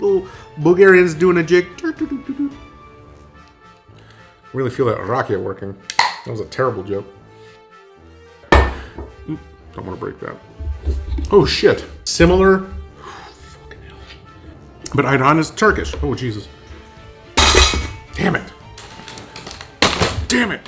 Little Bulgarians doing a jig. Really feel that rakia working. That was a terrible joke. Don't want to break that. Oh shit. Similar. Fucking hell. But ayran is Turkish. Oh Jesus. Damn it. Damn it.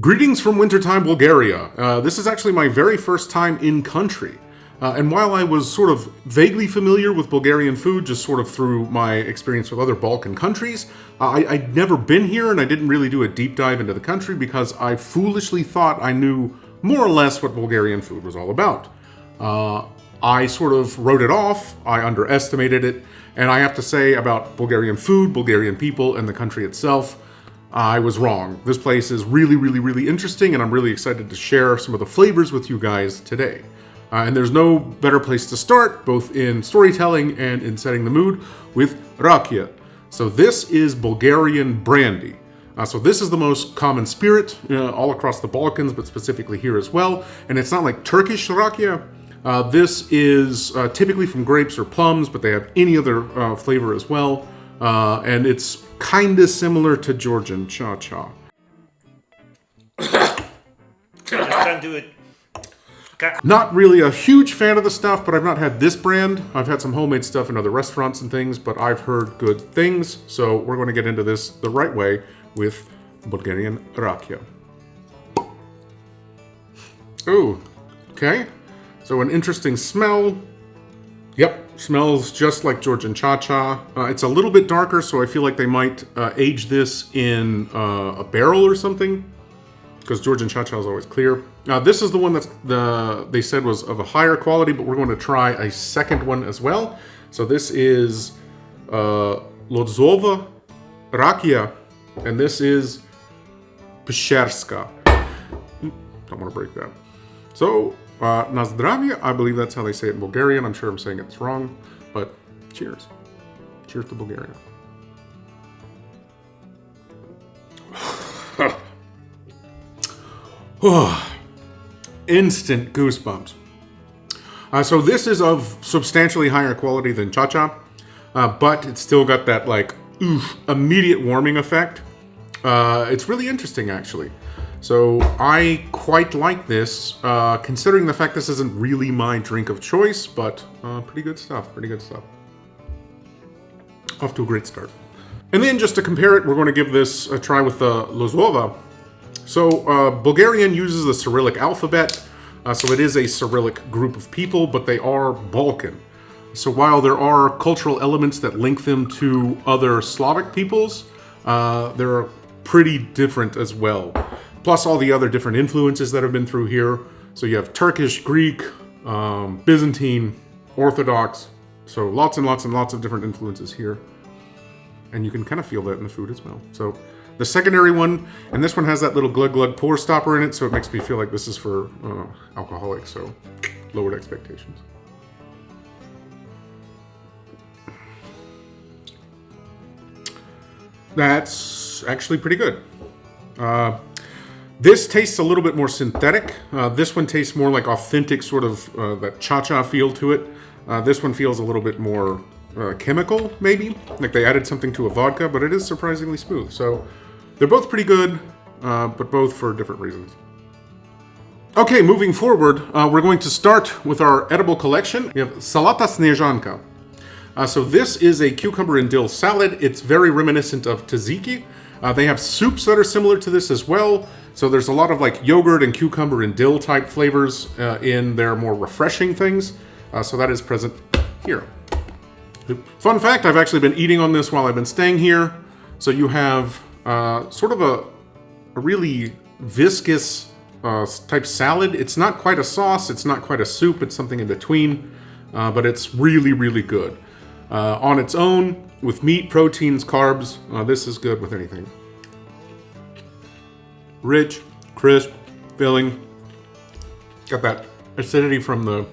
Greetings from wintertime Bulgaria. This is actually my very first time in country. And while I was sort of vaguely familiar with Bulgarian food, just sort of through my experience with other Balkan countries, I'd never been here and I didn't really do a deep dive into the country because I foolishly thought I knew more or less what Bulgarian food was all about. I sort of wrote it off, I underestimated it, and I have to say about Bulgarian food, Bulgarian people, and the country itself, I was wrong. This place is really, really, really interesting, and I'm really excited to share some of the flavors with you guys today. And there's no better place to start, both in storytelling and in setting the mood, with rakia. So this is Bulgarian brandy. So this is the most common spirit all across the Balkans, but specifically here as well. And it's not like Turkish rakia. This is typically from grapes or plums, but they have any other flavor as well. And it's kind of similar to Georgian cha-cha. Just don't do it. Okay. Not really a huge fan of the stuff, but I've not had this brand. I've had some homemade stuff in other restaurants and things, but I've heard good things. So we're going to get into this the right way with Bulgarian rakia. Ooh, okay. So an interesting smell. Yep, smells just like Georgian cha-cha. It's a little bit darker, so I feel like they might age this in a barrel or something, because Georgian cha-cha is always clear. This is the one that they said was of a higher quality, but we're going to try a second one as well. So this is Lodzova rakia, and this is Psherska. Don't want to break that. So, na zdravie, I believe that's how they say it in Bulgarian. I'm sure I'm saying it's wrong, but cheers. Cheers to Bulgaria. Instant goosebumps. So this is of substantially higher quality than cha-cha, but it's still got that like immediate warming effect. It's really interesting actually. So I quite like this, considering the fact this isn't really my drink of choice, but pretty good stuff, pretty good stuff. Off to a great start. And then just to compare it, we're going to give this a try with the Lozova. So Bulgarian uses the Cyrillic alphabet, so it is a Cyrillic group of people, but they are Balkan. So while there are cultural elements that link them to other Slavic peoples, they're pretty different as well. Plus all the other different influences that have been through here. So you have Turkish, Greek, Byzantine, Orthodox, so lots and lots and lots of different influences here. And you can kind of feel that in the food as well. So the secondary one, and this one has that little glug glug pour stopper in it, so it makes me feel like this is for alcoholics, so lowered expectations. That's actually pretty good. This tastes a little bit more synthetic. This one tastes more like authentic sort of that cha-cha feel to it. This one feels a little bit more chemical, maybe. Like they added something to a vodka, but it is surprisingly smooth. So they're both pretty good, but both for different reasons. Okay, moving forward, we're going to start with our edible collection. We have Salata Snežanka. So this is a cucumber and dill salad. It's very reminiscent of tzatziki. They have soups that are similar to this as well. So there's a lot of like yogurt and cucumber and dill type flavors in their more refreshing things. So that is present here. Fun fact, I've actually been eating on this while I've been staying here. So you have sort of a really viscous type salad. It's not quite a sauce, it's not quite a soup, it's something in between, but it's really, really good. On its own, with meat, proteins, carbs, this is good with anything. Rich, crisp, filling. Got that acidity from the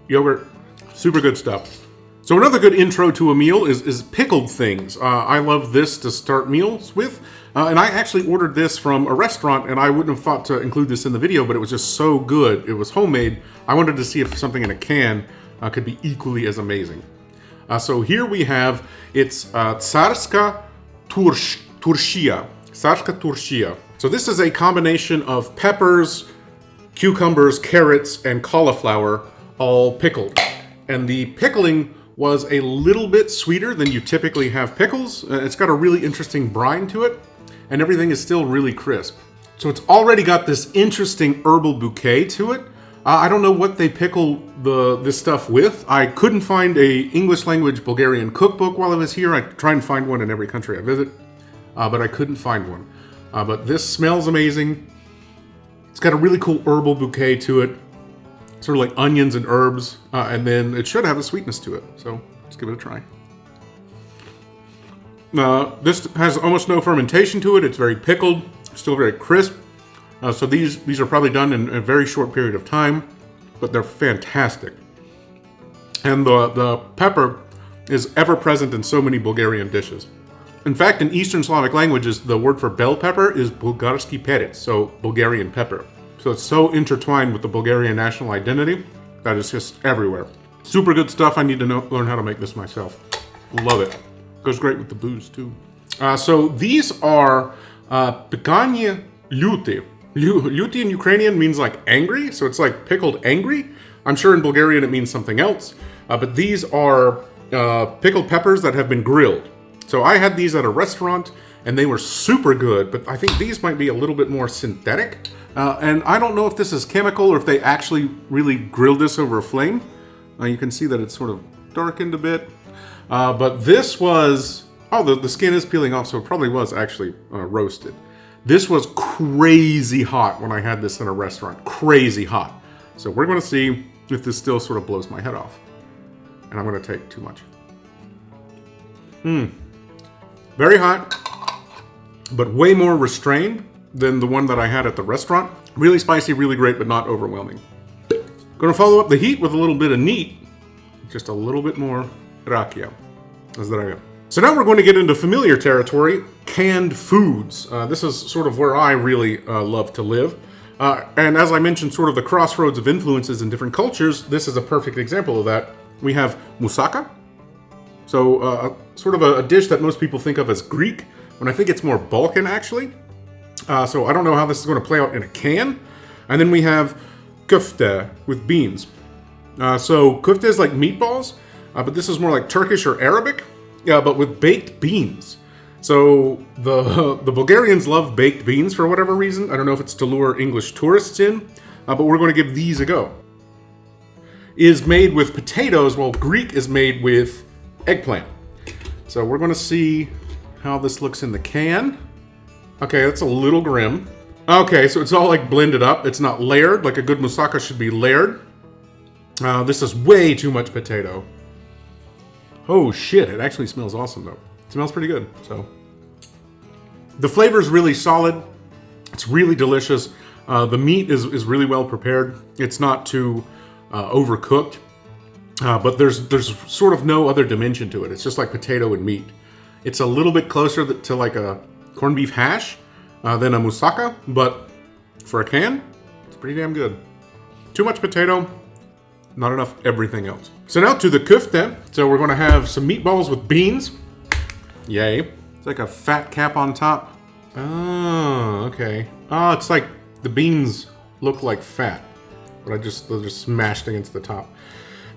yogurt. Super good stuff. So another good intro to a meal is pickled things. I love this to start meals with. And I actually ordered this from a restaurant, and I wouldn't have thought to include this in the video, but it was just so good. It was homemade. I wanted to see if something in a can could be equally as amazing. So here we have, it's Tsarska Turshia. Tsarska Turshia. So this is a combination of peppers, cucumbers, carrots, and cauliflower, all pickled. And the pickling was a little bit sweeter than you typically have pickles. It's got a really interesting brine to it, and everything is still really crisp. So it's already got this interesting herbal bouquet to it. I don't know what they pickle this stuff with. I couldn't find a English language Bulgarian cookbook while I was here. I try and find one in every country I visit, but I couldn't find one. But this smells amazing. It's got a really cool herbal bouquet to it, sort of like onions and herbs, and then it should have a sweetness to it. So let's give it a try. This has almost no fermentation to it. It's very pickled, still very crisp. So these are probably done in a very short period of time, but they're fantastic. And the pepper is ever present in so many Bulgarian dishes. In fact, in Eastern Slavic languages, the word for bell pepper is Bulgarski perec, so Bulgarian pepper. So it's so intertwined with the Bulgarian national identity that it's just everywhere. Super good stuff. I need to learn how to make this myself. Love it. Goes great with the booze too. So these are pikanie luty. Luty in Ukrainian means like angry, so it's like pickled angry. I'm sure in Bulgarian it means something else, but these are pickled peppers that have been grilled. So I had these at a restaurant, and they were super good, but I think these might be a little bit more synthetic. And I don't know if this is chemical or if they actually really grilled this over a flame. You can see that it's sort of darkened a bit. But this was... Oh, the skin is peeling off, so it probably was actually roasted. This was crazy hot when I had this in a restaurant. Crazy hot. So we're going to see if this still sort of blows my head off. And I'm going to take too much. Very hot, but way more restrained than the one that I had at the restaurant. Really spicy, really great, but not overwhelming. Going to follow up the heat with a little bit of neat. Just a little bit more rakia. As there I go. So now we're going to get into familiar territory, canned foods. This is sort of where I really love to live. And as I mentioned, sort of the crossroads of influences in different cultures, this is a perfect example of that. We have musaka. So sort of a dish that most people think of as Greek, when I think it's more Balkan actually. So I don't know how this is going to play out in a can. And then we have köfte with beans. So köfte is like meatballs, but this is more like Turkish or Arabic, but with baked beans. So the Bulgarians love baked beans for whatever reason. I don't know if it's to lure English tourists in, but we're going to give these a go. Is made with potatoes, while Greek is made with eggplant. So we're going to see how this looks in the can. Okay, that's a little grim. Okay, so it's all like blended up. It's not layered, like a good musaka should be layered. This is way too much potato. Oh shit, it actually smells awesome though. It smells pretty good, so. The flavor is really solid. It's really delicious. The meat is really well prepared. It's not too overcooked. But there's sort of no other dimension to it. It's just like potato and meat. It's a little bit closer to like a corned beef hash than a musaka, but for a can, it's pretty damn good. Too much potato, not enough everything else. So now to the köfte. So we're going to have some meatballs with beans. Yay. It's like a fat cap on top. Oh, okay. Oh, it's like the beans look like fat, but they're just smashed against the top.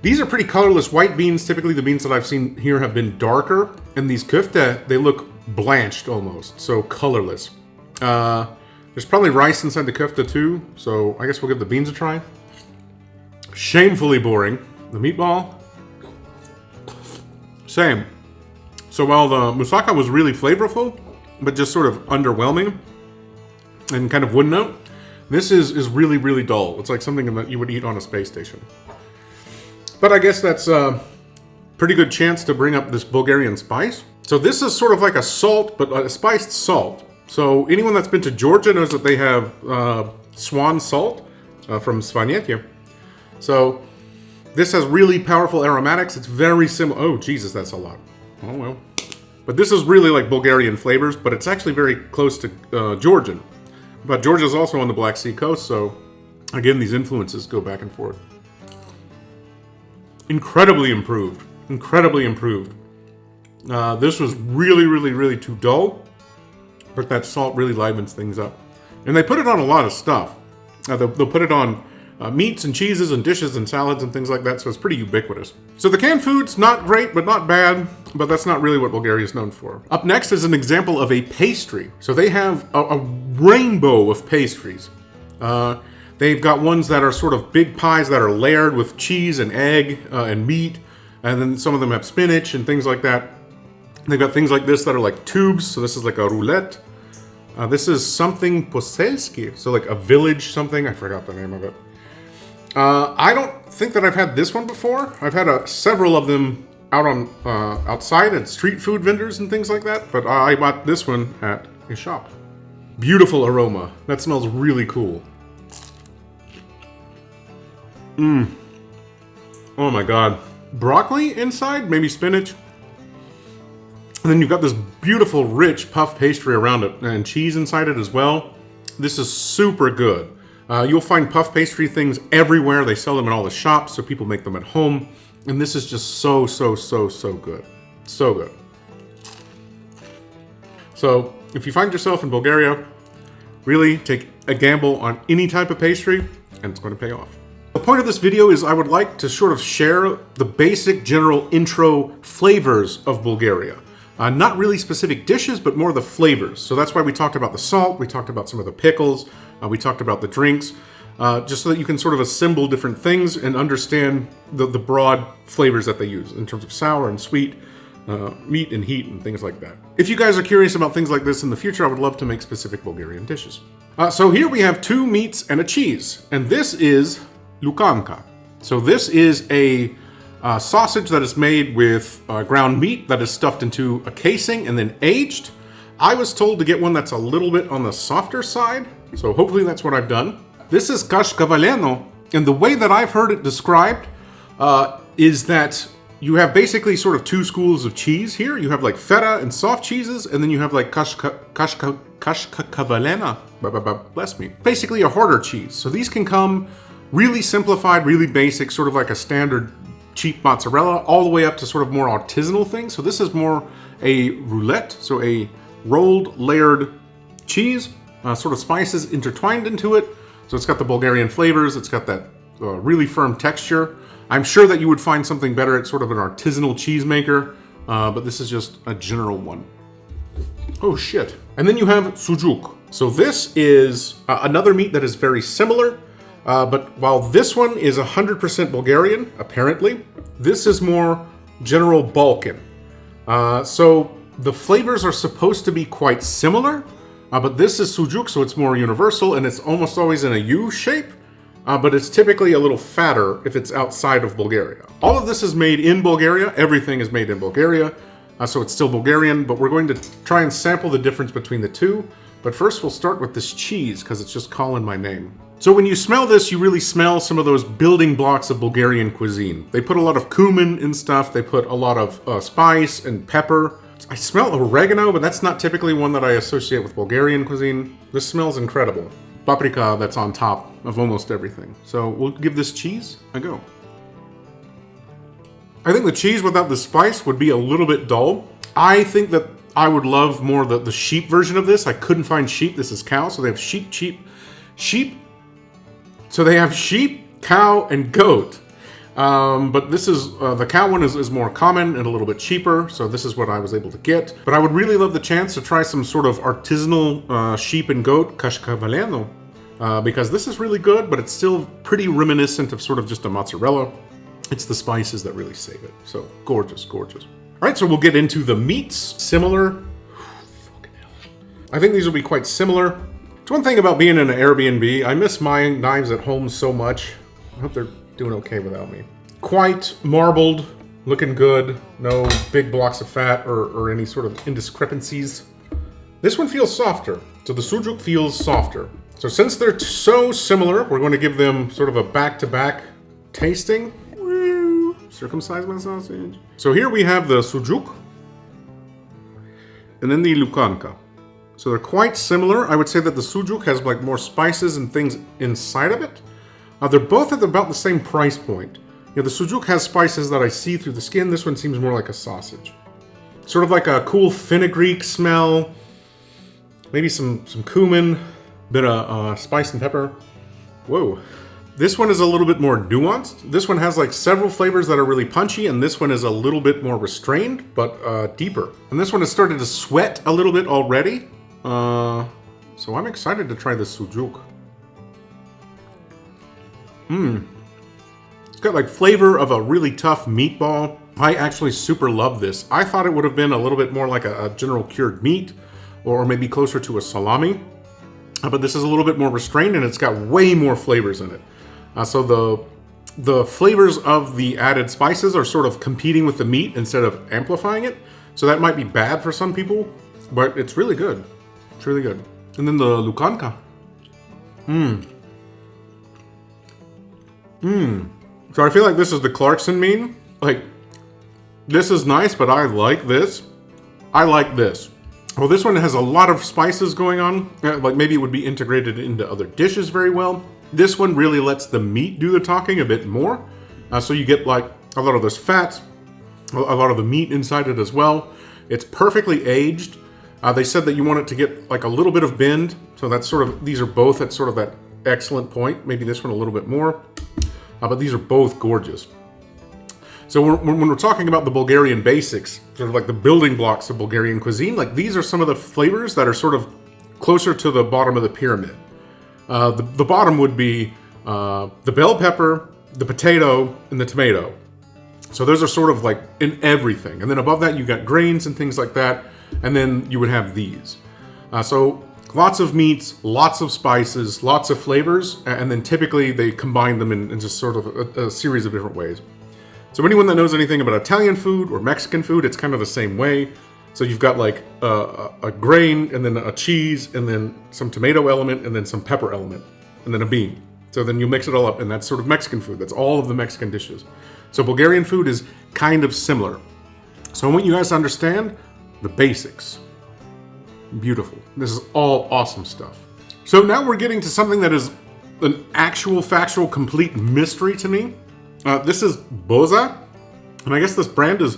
These are pretty colorless white beans. Typically the beans that I've seen here have been darker. And these köfte, they look blanched almost, so colorless. There's probably rice inside the köfte too, so I guess we'll give the beans a try. Shamefully boring. The meatball, same. So while the musaka was really flavorful, but just sort of underwhelming and kind of one note, this is really, really dull. It's like something that you would eat on a space station. But I guess that's a pretty good chance to bring up this Bulgarian spice. So this is sort of like a salt, but a spiced salt. So anyone that's been to Georgia knows that they have swan salt from Svanetje. So this has really powerful aromatics. It's very similar. Oh, Jesus, that's a lot. Oh, well. But this is really like Bulgarian flavors, but it's actually very close to Georgian. But Georgia's also on the Black Sea coast, so again, these influences go back and forth. Incredibly improved. incredibly improved. This was really too dull, but that salt really livens things up. And they put it on a lot of stuff. They'll put it on meats and cheeses and dishes and salads and things like that, so it's pretty ubiquitous. So the canned food's not great, but not bad, but that's not really what Bulgaria is known for. Up next is an example of a pastry. So they have a rainbow of pastries. They've got ones that are sort of big pies that are layered with cheese and egg and meat, and then some of them have spinach and things like that. They've got things like this that are like tubes, so this is like a roulette. This is something poselski, so like a village something, I forgot the name of it. I don't think that I've had this one before. I've had several of them out on outside at street food vendors and things like that, but I bought this one at a shop. Beautiful aroma. That smells really cool. Oh my god. Broccoli inside, maybe spinach. And then you've got this beautiful, rich puff pastry around it, and cheese inside it as well. This is super good. You'll find puff pastry things everywhere. They sell them in all the shops, so people make them at home. And this is just so good. So good. So, if you find yourself in Bulgaria, really take a gamble on any type of pastry, and it's going to pay off. The point of this video is I would like to sort of share the basic general intro flavors of Bulgaria. Not really specific dishes, but more the flavors. So that's why we talked about the salt, we talked about some of the pickles, we talked about the drinks, just so that you can sort of assemble different things and understand the broad flavors that they use in terms of sour and sweet, meat and heat and things like that. If you guys are curious about things like this in the future, I would love to make specific Bulgarian dishes. So here we have 2 meats and a cheese, and this is lukanka. So this is a sausage that is made with ground meat that is stuffed into a casing and then aged. I was told to get one that's a little bit on the softer side, so hopefully that's what I've done. This is cashcavaleno, and the way that I've heard it described is that you have basically sort of 2 schools of cheese here. You have like feta and soft cheeses, and then you have like cashcavalena, bless me, basically a harder cheese. So these can come really simplified, really basic, sort of like a standard cheap mozzarella, all the way up to sort of more artisanal things. So this is more a roulette, so a rolled, layered cheese, sort of spices intertwined into it. So it's got the Bulgarian flavors, it's got that really firm texture. I'm sure that you would find something better at sort of an artisanal cheesemaker, but this is just a general one. Oh shit. And then you have sujuk. So this is another meat that is very similar. But while this one is 100% Bulgarian, apparently, this is more general Balkan. So the flavors are supposed to be quite similar, but this is sujuk, so it's more universal, and it's almost always in a U shape, but it's typically a little fatter if it's outside of Bulgaria. All of this is made in Bulgaria. Everything is made in Bulgaria, so it's still Bulgarian, but we're going to try and sample the difference between the two. But first we'll start with this cheese, because it's just calling my name. So when you smell this, you really smell some of those building blocks of Bulgarian cuisine. They put a lot of cumin in stuff, they put a lot of spice and pepper. I smell oregano, but that's not typically one that I associate with Bulgarian cuisine. This smells incredible. Paprika that's on top of almost everything. So we'll give this cheese a go. I think the cheese without the spice would be a little bit dull. I think that I would love more the sheep version of this. I couldn't find sheep, this is cow, so they have sheep. So they have sheep, cow, and goat. But this is, the cow one is more common and a little bit cheaper, so this is what I was able to get. But I would really love the chance to try some sort of artisanal sheep and goat cashcavaleno, because this is really good, but it's still pretty reminiscent of sort of just a mozzarella. It's the spices that really save it. So gorgeous, gorgeous. All right, so we'll get into the meats. Similar. I think these will be quite similar. It's one thing about being in an Airbnb. I miss my knives at home so much. I hope they're doing okay without me. Quite marbled, looking good. No big blocks of fat or any sort of indiscrepancies. This one feels softer. So the sujuk feels softer. So since they're so similar, we're going to give them sort of a back-to-back tasting. Woo! Circumcise my sausage. So here we have the sujuk. And then the lukanka. So they're quite similar. I would say that the sujuk has like more spices and things inside of it. They're both at about the same price point. Yeah, the sujuk has spices that I see through the skin. This one seems more like a sausage. Sort of like a cool fenugreek smell. Maybe some cumin, bit of spice and pepper. Whoa. This one is a little bit more nuanced. This one has like several flavors that are really punchy, and this one is a little bit more restrained, but deeper. And this one has started to sweat a little bit already. So I'm excited to try the sujuk. It's got like flavor of a really tough meatball. I actually super love this. I thought it would have been a little bit more like a general cured meat, or maybe closer to a salami. But this is a little bit more restrained, and it's got way more flavors in it. So the flavors of the added spices are sort of competing with the meat instead of amplifying it. So that might be bad for some people, but it's really good. It's really good. And then the lukanka. So I feel like this is the Clarkson mean. Like, this is nice, but I like this. I like this. Well, this one has a lot of spices going on. Like maybe it would be integrated into other dishes very well. This one really lets the meat do the talking a bit more. So you get like a lot of those fats, a lot of the meat inside it as well. It's perfectly aged. They said that you want it to get like a little bit of bend. So that's sort of, these are both at sort of that excellent point. Maybe this one a little bit more. But these are both gorgeous. So when we're talking about the Bulgarian basics, sort of like the building blocks of Bulgarian cuisine, like these are some of the flavors that are sort of closer to the bottom of the pyramid. The bottom would be the bell pepper, the potato, and the tomato. So those are sort of like in everything. And then above that, you got grains and things like that. And then you would have these. So lots of meats, lots of spices, lots of flavors. And then typically they combine them in just sort of a series of different ways. So anyone that knows anything about Italian food or Mexican food, it's kind of the same way. So you've got like a grain, and then a cheese, and then some tomato element, and then some pepper element, and then a bean. So then you mix it all up, and that's sort of Mexican food. That's all of the Mexican dishes. So Bulgarian food is kind of similar. So I want you guys to understand the basics. Beautiful. This is all awesome stuff. So now we're getting to something that is an actual, factual, complete mystery to me. This is boza, and I guess this brand is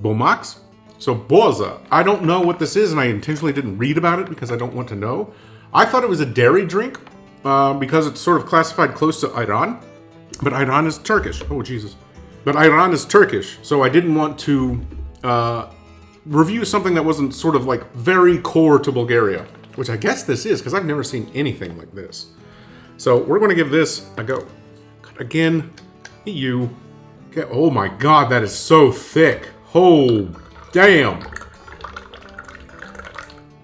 Bomax. So boza, I don't know what this is, and I intentionally didn't read about it because I don't want to know. I thought it was a dairy drink because it's sort of classified close to Iran, but Iran is Turkish. Oh, Jesus. But Iran is Turkish, so I didn't want to review something that wasn't sort of like very core to Bulgaria, which I guess this is because I've never seen anything like this. So we're going to give this a go. Again, you. Okay, oh my God, that is so thick. Oh, damn.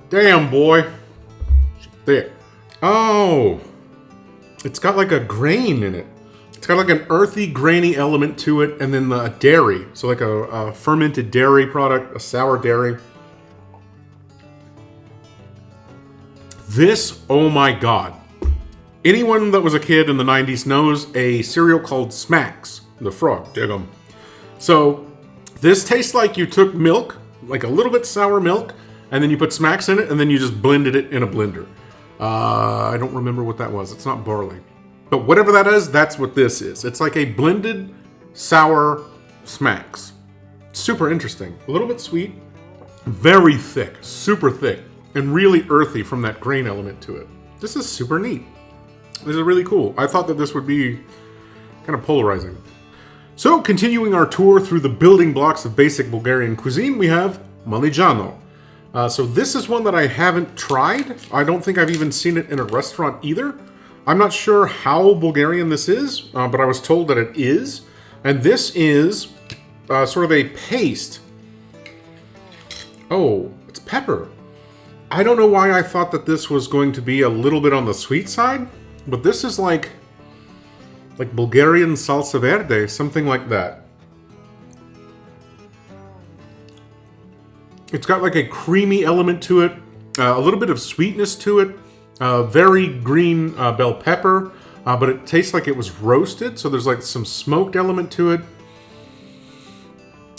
Damn, boy. Thick. Oh. It's got like a grain in it. It's got like an earthy, grainy element to it, and then the dairy. So like a fermented dairy product, a sour dairy. This, oh my God. Anyone that was a kid in the 90s knows a cereal called Smacks. The frog, dig 'em. So this tastes like you took milk, like a little bit sour milk, and then you put Smacks in it, and then you just blended it in a blender. I don't remember what that was. It's not barley. But whatever that is, that's what this is. It's like a blended sour Smacks. Super interesting. A little bit sweet. Very thick. Super thick. And really earthy from that grain element to it. This is super neat. This is really cool. I thought that this would be kind of polarizing. So, continuing our tour through the building blocks of basic Bulgarian cuisine, we have Maligano. So this is one that I haven't tried. I don't think I've even seen it in a restaurant either. I'm not sure how Bulgarian this is, but I was told that it is. And this is sort of a paste. Oh, it's pepper. I don't know why I thought that this was going to be a little bit on the sweet side, but this is like Bulgarian salsa verde, something like that. It's got like a creamy element to it, a little bit of sweetness to it, very green bell pepper, but it tastes like it was roasted, so there's like some smoked element to it.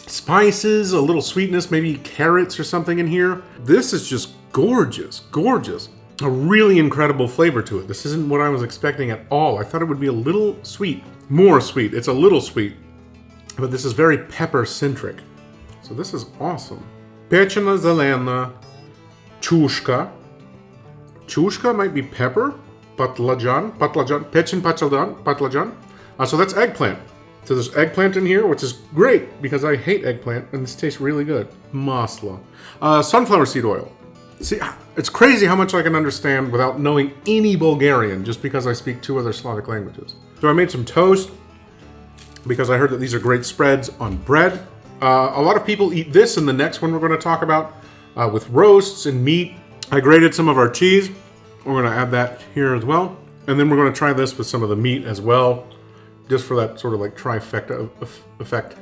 Spices, a little sweetness, maybe carrots or something in here. This is just gorgeous, gorgeous. A really incredible flavor to it. This isn't what I was expecting at all. I thought it would be a little sweet. more sweet. It's a little sweet, but this is very pepper-centric. So this is awesome. Pečena zelena čuška. Čuška might be pepper. Patlajan. Pečen patlajan. So that's eggplant. So there's eggplant in here, which is great because I hate eggplant, and this tastes really good. Masla. Sunflower seed oil. See, it's crazy how much I can understand without knowing any Bulgarian just because I speak 2 other Slavic languages. So I made some toast because I heard that these are great spreads on bread. A lot of people eat this in the next one we're going to talk about with roasts and meat. I grated some of our cheese. We're going to add that here as well. And then we're going to try this with some of the meat as well, just for that sort of like trifecta effect.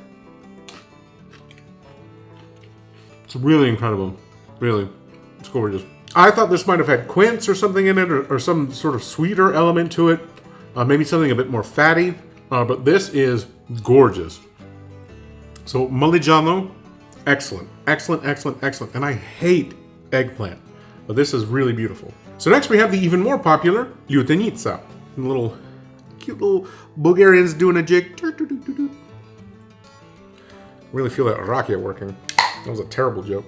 It's really incredible. Really. It's gorgeous. I thought this might have had quince or something in it, or some sort of sweeter element to it. Maybe something a bit more fatty. But this is gorgeous. So Maligano, excellent. Excellent, excellent, excellent. And I hate eggplant. But this is really beautiful. So next we have the even more popular Lutenitsa. Cute little Bulgarians doing a jig. Really feel that rakia working. That was a terrible joke.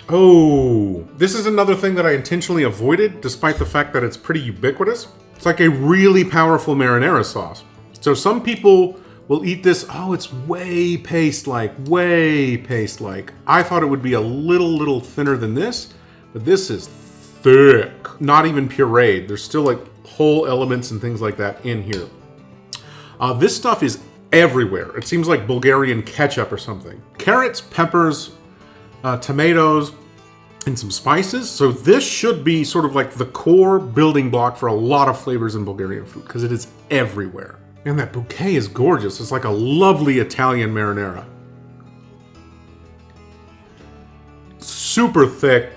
Oh, this is another thing that I intentionally avoided, despite the fact that it's pretty ubiquitous. It's like a really powerful marinara sauce. So some people will eat this, oh, it's way paste-like, way paste-like. I thought it would be a little thinner than this, but this is thick. Not even pureed. There's still like whole elements and things like that in here. This stuff is everywhere. It seems like Bulgarian ketchup or something. Carrots, peppers, tomatoes, and some spices. So this should be sort of like the core building block for a lot of flavors in Bulgarian food because it is everywhere. And that bouquet is gorgeous. It's like a lovely Italian marinara. Super thick.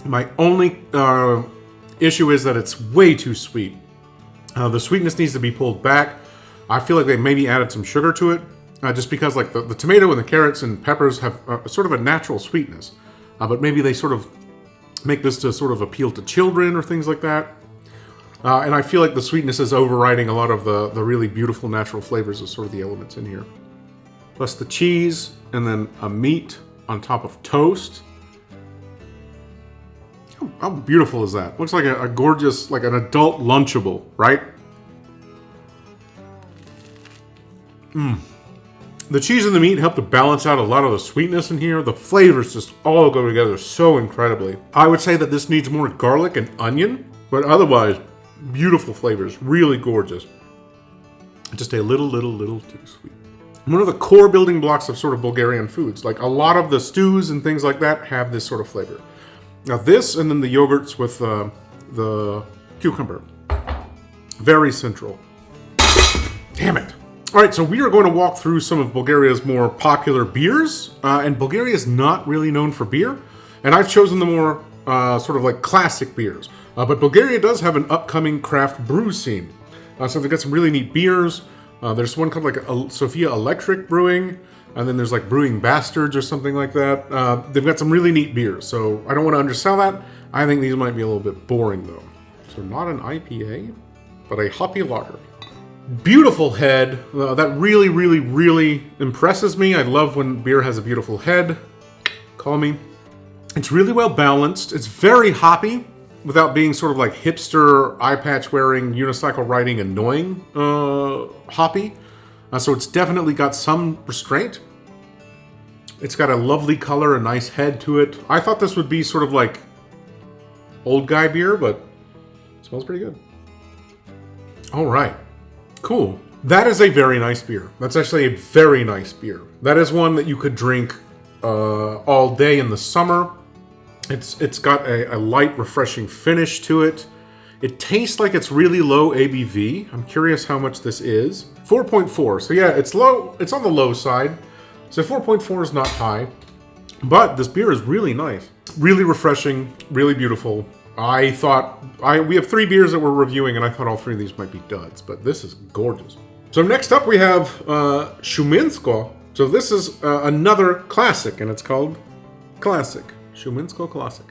My only issue is that it's way too sweet. The sweetness needs to be pulled back. I feel like they maybe added some sugar to it, just because like the tomato and the carrots and peppers have sort of a natural sweetness. But maybe they sort of make this to sort of appeal to children or things like that. And I feel like the sweetness is overriding a lot of the really beautiful natural flavors of sort of the elements in here. Plus the cheese and then a meat on top of toast. How beautiful is that? Looks like a gorgeous, like an adult Lunchable, right? The cheese and the meat help to balance out a lot of the sweetness in here. The flavors just all go together so incredibly. I would say that this needs more garlic and onion, but otherwise, beautiful flavors, really gorgeous. Just a little too sweet. One of the core building blocks of sort of Bulgarian foods. Like a lot of the stews and things like that have this sort of flavor. Now this and then the yogurts with the cucumber. Very central. Damn it. All right, so we are going to walk through some of Bulgaria's more popular beers. And Bulgaria is not really known for beer. And I've chosen the more sort of like classic beers. But Bulgaria does have an upcoming craft brew scene. So they've got some really neat beers. There's one called like Sofia Electric Brewing. And then there's like Brewing Bastards or something like that. They've got some really neat beers. So I don't want to undersell that. I think these might be a little bit boring though. So not an IPA, but a hoppy lager. Beautiful head. That really impresses me. I love when beer has a beautiful head. Call me. It's really well balanced. It's very hoppy without being sort of like hipster, eye patch wearing, unicycle riding, annoying hoppy. So it's definitely got some restraint. It's got a lovely color, a nice head to it. I thought this would be sort of like old guy beer, but it smells pretty good. All right. Cool. That is a very nice beer. That's actually a very nice beer. That is one that you could drink all day in the summer. It's got a light, refreshing finish to it. It tastes like it's really low ABV. I'm curious how much this is. 4.4. So yeah, it's low. It's on the low side. So 4.4 is not high. But this beer is really nice. Really refreshing. Really beautiful. I thought, we have 3 beers that we're reviewing, and I thought all 3 of these might be duds, but this is gorgeous. So next up we have Shumensko. So this is another classic, and it's called Classic. Shumensko Classic.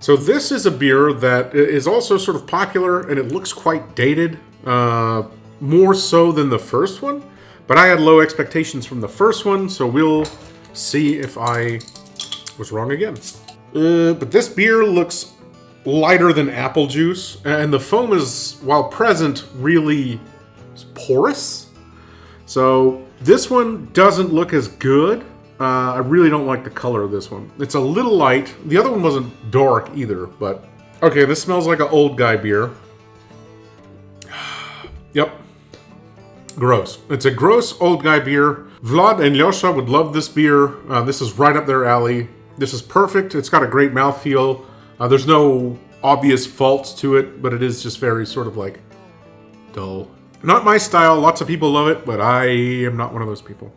So this is a beer that is also sort of popular, and it looks quite dated. more so than the first one, but I had low expectations from the first one, so we'll see if I was wrong again. But this beer looks lighter than apple juice, and the foam is, while present, really porous. So this one doesn't look as good. I really don't like the color of this one. It's a little light. The other one wasn't dark either, but... Okay, this smells like an old guy beer. Yep. Gross. It's a gross old guy beer. Vlad and Lyosha would love this beer. This is right up their alley. This is perfect. It's got a great mouthfeel. There's no obvious faults to it, but it is just very sort of like dull. Not my style. Lots of people love it, but I am not one of those people.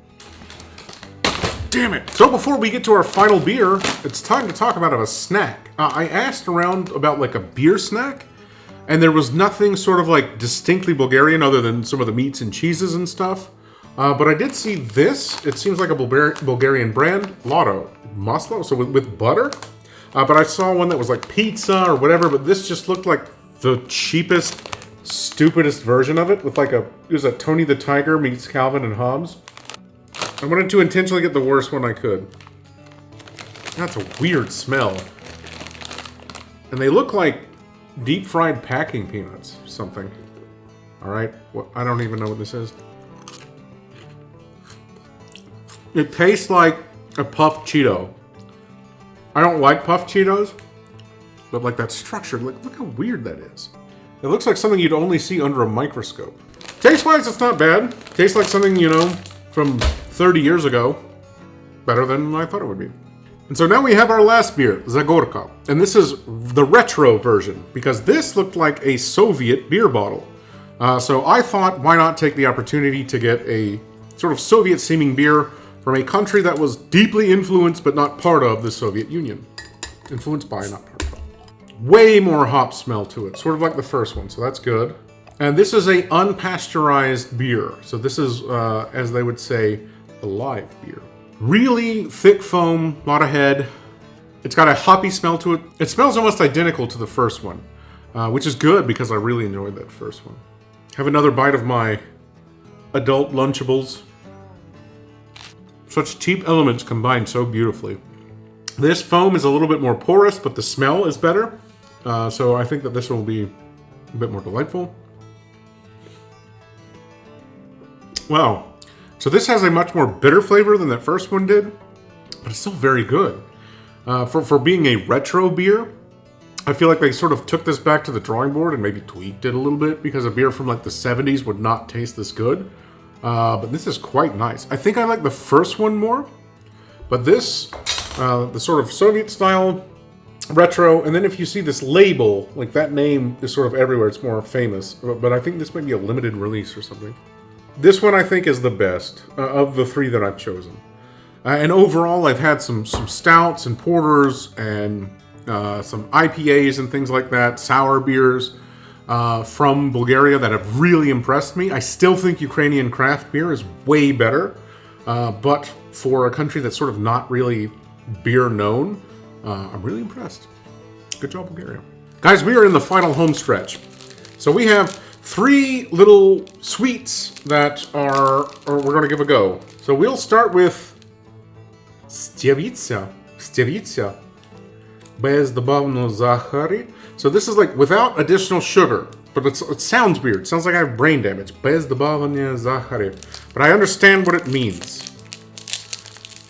Damn it. So before we get to our final beer, it's time to talk about a snack. I asked around about like a beer snack, and there was nothing sort of like distinctly Bulgarian other than some of the meats and cheeses and stuff. But I did see this. It seems like a Bulgarian brand, Lotto Maslo, so with butter. But I saw one that was like pizza or whatever, but this just looked like the cheapest, stupidest version of it with like it was a Tony the Tiger meets Calvin and Hobbes. I wanted to intentionally get the worst one I could. That's a weird smell. And they look like deep fried packing peanuts or something. Alright, I don't even know what this is. It tastes like a puffed Cheeto. I don't like puffed Cheetos, but like that structure, look how weird that is. It looks like something you'd only see under a microscope. Taste-wise, it's not bad. Tastes like something, you know, from 30 years ago. Better than I thought it would be. And so now we have our last beer, Zagorka. And this is the retro version, because this looked like a Soviet beer bottle. So I thought, why not take the opportunity to get a sort of Soviet-seeming beer from a country that was deeply influenced but not part of the Soviet Union. Influenced by, not part of. Way more hop smell to it, sort of like the first one, so that's good. And this is a unpasteurized beer. So this is, as they would say, a live beer. Really thick foam, a lot of head. It's got a hoppy smell to it. It smells almost identical to the first one, which is good because I really enjoyed that first one. Have another bite of my adult Lunchables. Such cheap elements combined so beautifully. This foam is a little bit more porous, but the smell is better. So I think that this will be a bit more delightful. Wow. So this has a much more bitter flavor than that first one did, but it's still very good. For being a retro beer, I feel like they sort of took this back to the drawing board and maybe tweaked it a little bit because a beer from like the 70s would not taste this good. But this is quite nice. I think I like the first one more, but this, the sort of Soviet-style retro, and then if you see this label, like that name is sort of everywhere, it's more famous, but I think this might be a limited release or something. This one I think is the best of the three that I've chosen. And overall, I've had some stouts and porters and some IPAs and things like that, sour beers. From Bulgaria that have really impressed me. I still think Ukrainian craft beer is way better, but for a country that's sort of not really beer known, I'm really impressed. Good job, Bulgaria. Guys, we are in the final home stretch. So we have 3 little sweets that we're going to give a go. So we'll start with Stevitsa. Bez добавно захари. So this is like without additional sugar, but it sounds weird. It sounds like I have brain damage. Bez добавления захари. But I understand what it means.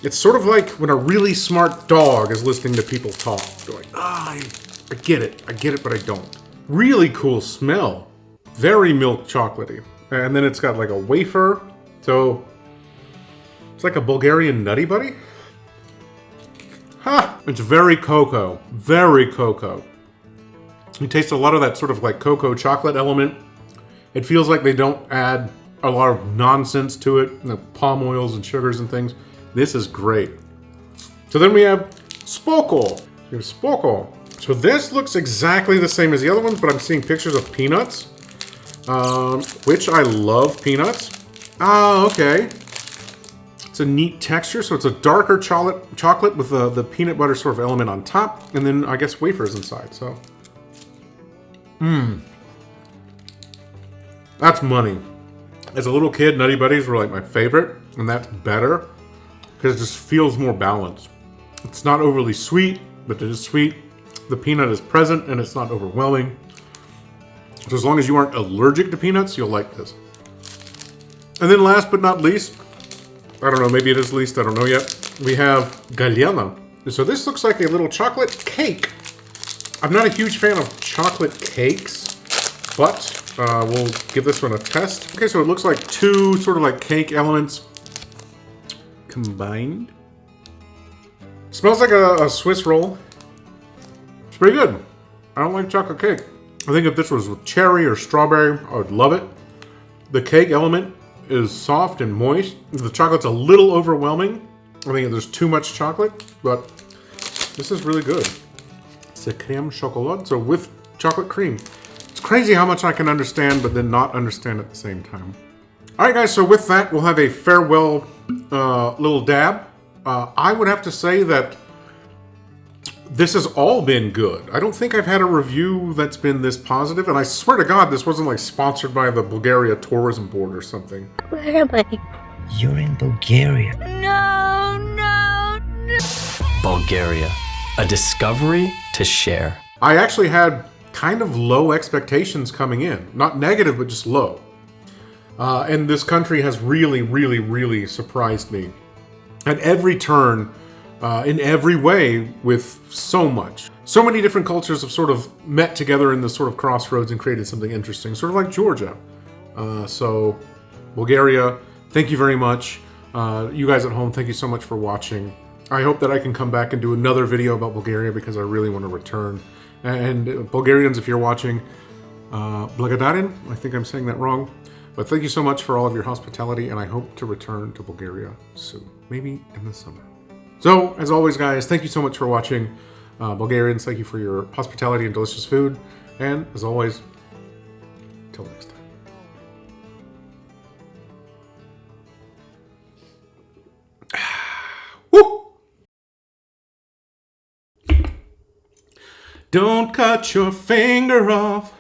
It's sort of like when a really smart dog is listening to people talk. They're like, I get it, but I don't. Really cool smell. Very milk chocolatey. And then it's got like a wafer. So it's like a Bulgarian Nutty Buddy. Ha! It's very cocoa. Very cocoa. You taste a lot of that sort of like cocoa chocolate element. It feels like they don't add a lot of nonsense to it. You know, palm oils and sugars and things. This is great. So then we have Spoko. We have Spoko. So this looks exactly the same as the other ones, but I'm seeing pictures of peanuts. Which I love peanuts. Ah, okay. It's a neat texture, so it's a darker chocolate with the peanut butter sort of element on top, and then I guess wafers inside, so. That's money. As a little kid, Nutty Buddies were like my favorite, and that's better because it just feels more balanced. It's not overly sweet, but it is sweet. The peanut is present, and it's not overwhelming. So as long as you aren't allergic to peanuts, you'll like this. And then last but not least, I don't know, maybe it is least, I don't know yet, we have Galliana. So this looks like a little chocolate cake. I'm not a huge fan of chocolate cakes, but we'll give this one a test. Okay, so it looks like two sort of like cake elements combined. Smells like a Swiss roll. It's pretty good. I don't like chocolate cake. I think if this was with cherry or strawberry, I would love it. The cake element is soft and moist. The chocolate's a little overwhelming. I think there's too much chocolate, but this is really good. C'est crème chocolat, so with chocolate cream. It's crazy how much I can understand, but then not understand at the same time. All right, guys, so with that, we'll have a farewell little dab. I would have to say that this has all been good. I don't think I've had a review that's been this positive, and I swear to God, this wasn't like sponsored by the Bulgaria Tourism Board or something. Where am I? You're in Bulgaria. No, no, no. Bulgaria, a discovery to share. I actually had kind of low expectations coming in. Not negative, but just low. And this country has really, really, really surprised me. At every turn, in every way, with so much. So many different cultures have sort of met together in this sort of crossroads and created something interesting, sort of like Georgia. So, Bulgaria, thank you very much. You guys at home, thank you so much for watching. I hope that I can come back and do another video about Bulgaria because I really want to return. And Bulgarians, if you're watching, Blagadarin, I think I'm saying that wrong. But thank you so much for all of your hospitality, and I hope to return to Bulgaria soon, maybe in the summer. So, as always, guys, thank you so much for watching. Bulgarians, thank you for your hospitality and delicious food. And, as always, till next time. Woo! Don't cut your finger off.